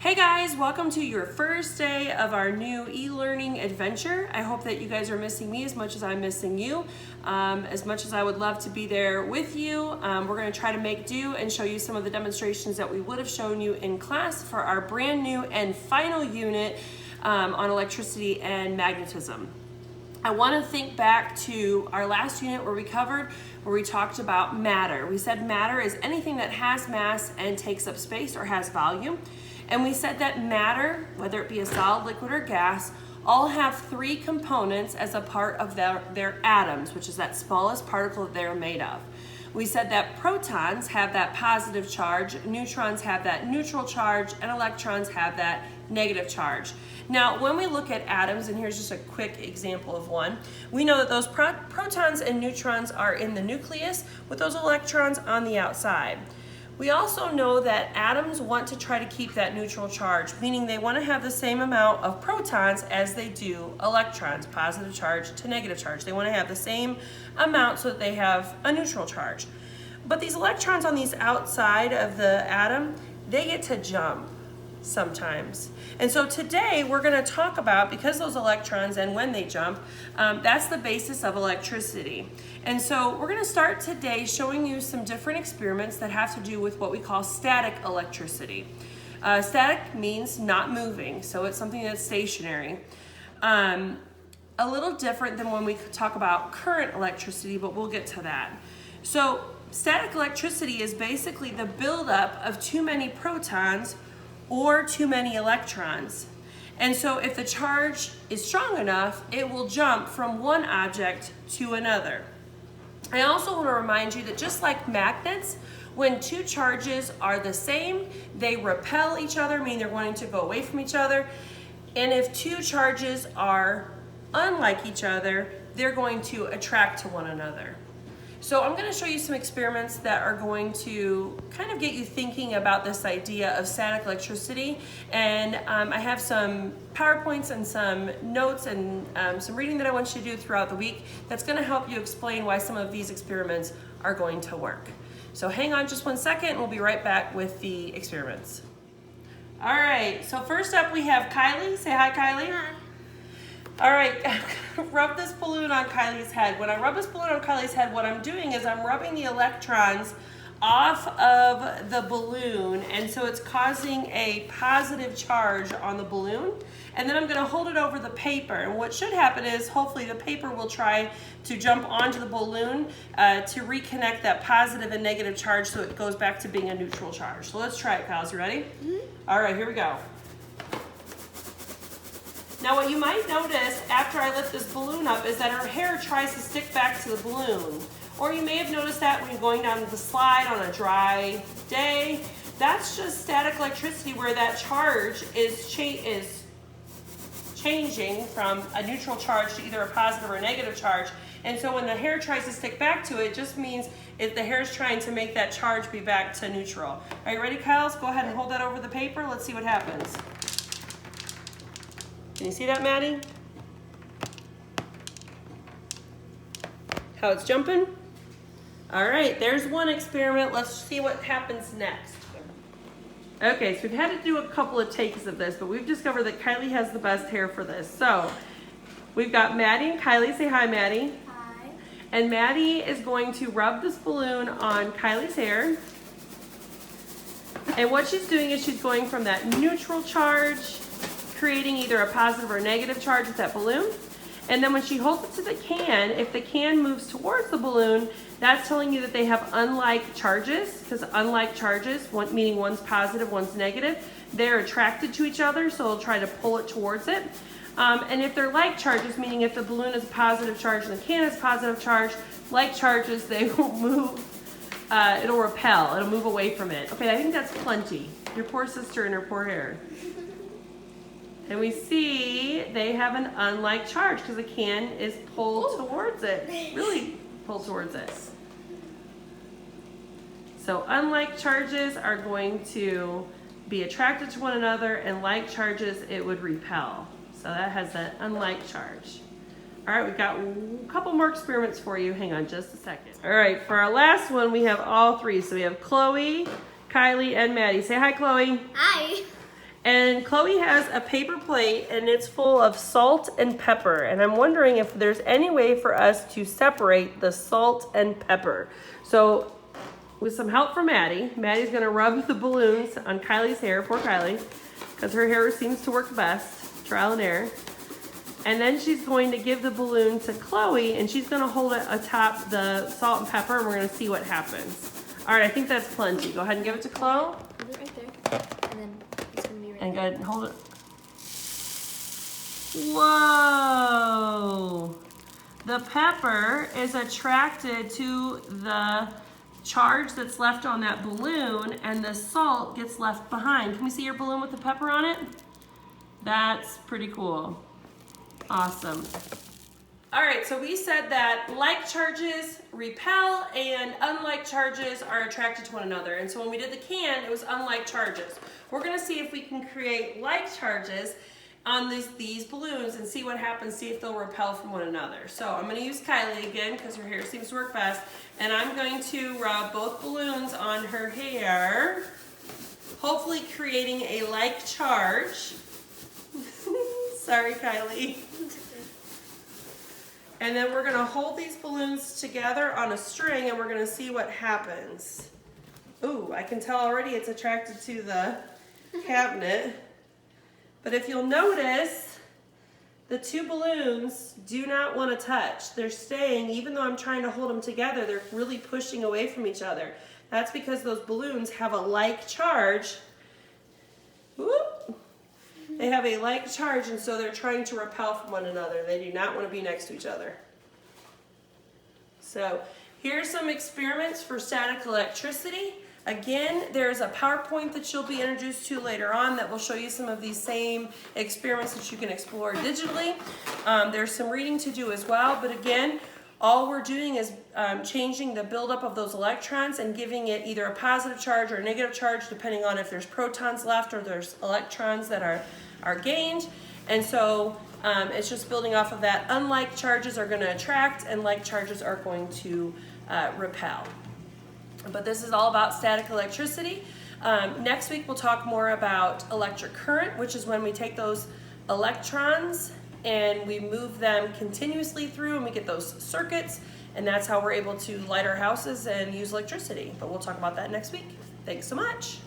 Hey guys, welcome to your first day of our new e-learning adventure. I hope that you guys are missing me as much as I'm missing you. As much as I would love to be there with you, we're going to try to make do and show you some of the demonstrations that we would have shown you in class for our brand new and final unit on electricity and magnetism. I want to think back to our last unit where we talked about matter. We said matter is anything that has mass and takes up space or has volume. And we said that matter, whether it be a solid, liquid, or gas, all have three components as a part of their atoms, which is that smallest particle that they're made of. We said that protons have that positive charge, neutrons have that neutral charge, and electrons have that negative charge. Now, when we look at atoms, and here's just a quick example of one, we know that those protons and neutrons are in the nucleus with those electrons on the outside. We also know that atoms want to try to keep that neutral charge, meaning they want to have the same amount of protons as they do electrons, positive charge to negative charge. They want to have the same amount so that they have a neutral charge. But these electrons on these outside of the atom, they get to jump sometimes. And so today we're going to talk about, because those electrons and when they jump, that's the basis of electricity. And so we're going to start today showing you some different experiments that have to do with what we call static electricity. Static means not moving, so it's something that's stationary. A little different than when we talk about current electricity, but we'll get to that. So static electricity is basically the buildup of too many protons or too many electrons. And so if the charge is strong enough, it will jump from one object to another. I also want to remind you that just like magnets, when two charges are the same, they repel each other, meaning they're wanting to go away from each other. And if two charges are unlike each other, they're going to attract to one another. So I'm going to show you some experiments that are going to kind of get you thinking about this idea of static electricity. And I have some PowerPoints and some notes and some reading that I want you to do throughout the week that's going to help you explain why some of these experiments are going to work. So hang on just 1 second and we'll be right back with the experiments. All right, so first up we have Kylie. Say hi, Kylie. Hi. All right, rub this balloon on Kylie's head. When I rub this balloon on Kylie's head, what I'm doing is I'm rubbing the electrons off of the balloon, and so it's causing a positive charge on the balloon. And then I'm going to hold it over the paper, and what should happen is hopefully the paper will try to jump onto the balloon to reconnect that positive and negative charge so it goes back to being a neutral charge. So let's try it, Kyle. You ready? Mm-hmm. All right, here we go. Now what you might notice after I lift this balloon up is that her hair tries to stick back to the balloon. Or you may have noticed that when you're going down the slide on a dry day. That's just static electricity where that charge is changing from a neutral charge to either a positive or a negative charge. And so when the hair tries to stick back to it, it just means if the hair is trying to make that charge be back to neutral. Are you ready, Kyle? Let's go ahead and hold that over the paper. Let's see what happens. Can you see that, Maddie? How it's jumping? All right, there's one experiment. Let's see what happens next. Okay, so we've had to do a couple of takes of this, but we've discovered that Kylie has the best hair for this. So we've got Maddie and Kylie. Say hi, Maddie. Hi. And Maddie is going to rub this balloon on Kylie's hair. And what she's doing is she's going from that neutral charge, creating either a positive or negative charge with that balloon. And then when she holds it to the can, if the can moves towards the balloon, that's telling you that they have unlike charges, because unlike charges, meaning one's positive, one's negative, they're attracted to each other, so it'll try to pull it towards it. And if they're like charges, meaning if the balloon is a positive charge and the can is a positive charge, like charges, they will move, it'll repel, it'll move away from it. Okay, I think that's plenty. Your poor sister and her poor hair. And we see they have an unlike charge because the can is pulled towards it, really pulled towards it. So unlike charges are going to be attracted to one another, and like charges, it would repel. So that has that unlike charge. All right, we've got a couple more experiments for you. Hang on just a second. All right, for our last one, we have all three. So we have Chloe, Kylie, and Maddie. Say hi, Chloe. Hi. And Chloe has a paper plate and it's full of salt and pepper. And I'm wondering if there's any way for us to separate the salt and pepper. So with some help from Maddie's gonna rub the balloons on Kylie's hair, poor Kylie, because her hair seems to work best, trial and error. And then she's going to give the balloon to Chloe and she's gonna hold it atop the salt and pepper and we're gonna see what happens. All right, I think that's plenty. Go ahead and give it to Chloe. Hold it right there. And then it's gonna be right And go there. ahead and hold it. Whoa! The pepper is attracted to the charge that's left on that balloon and the salt gets left behind. Can we see your balloon with the pepper on it? That's pretty cool. Awesome. All right, so we said that like charges repel and unlike charges are attracted to one another. And so when we did the can, it was unlike charges. We're gonna see if we can create like charges on these balloons and see what happens, see if they'll repel from one another. So I'm gonna use Kylie again because her hair seems to work best. And I'm going to rub both balloons on her hair, hopefully creating a like charge. Sorry, Kylie. And then we're gonna hold these balloons together on a string and we're gonna see what happens. Ooh, I can tell already it's attracted to the cabinet. But if you'll notice, the two balloons do not want to touch. They're staying, even though I'm trying to hold them together, they're really pushing away from each other. That's because those balloons have a like charge. Whoop. They have a like charge, and so they're trying to repel from one another. They do not want to be next to each other. So here's some experiments for static electricity. Again, there's a PowerPoint that you'll be introduced to later on that will show you some of these same experiments that you can explore digitally. There's some reading to do as well, but again, all we're doing is changing the buildup of those electrons and giving it either a positive charge or a negative charge, depending on if there's protons left or there's electrons that are gained. And so it's just building off of that. Unlike charges are going to attract and like charges are going to repel. But this is all about static electricity. Next week we'll talk more about electric current, which is when we take those electrons and we move them continuously through and we get those circuits, and that's how we're able to light our houses and use electricity. But we'll talk about that next week. Thanks so much.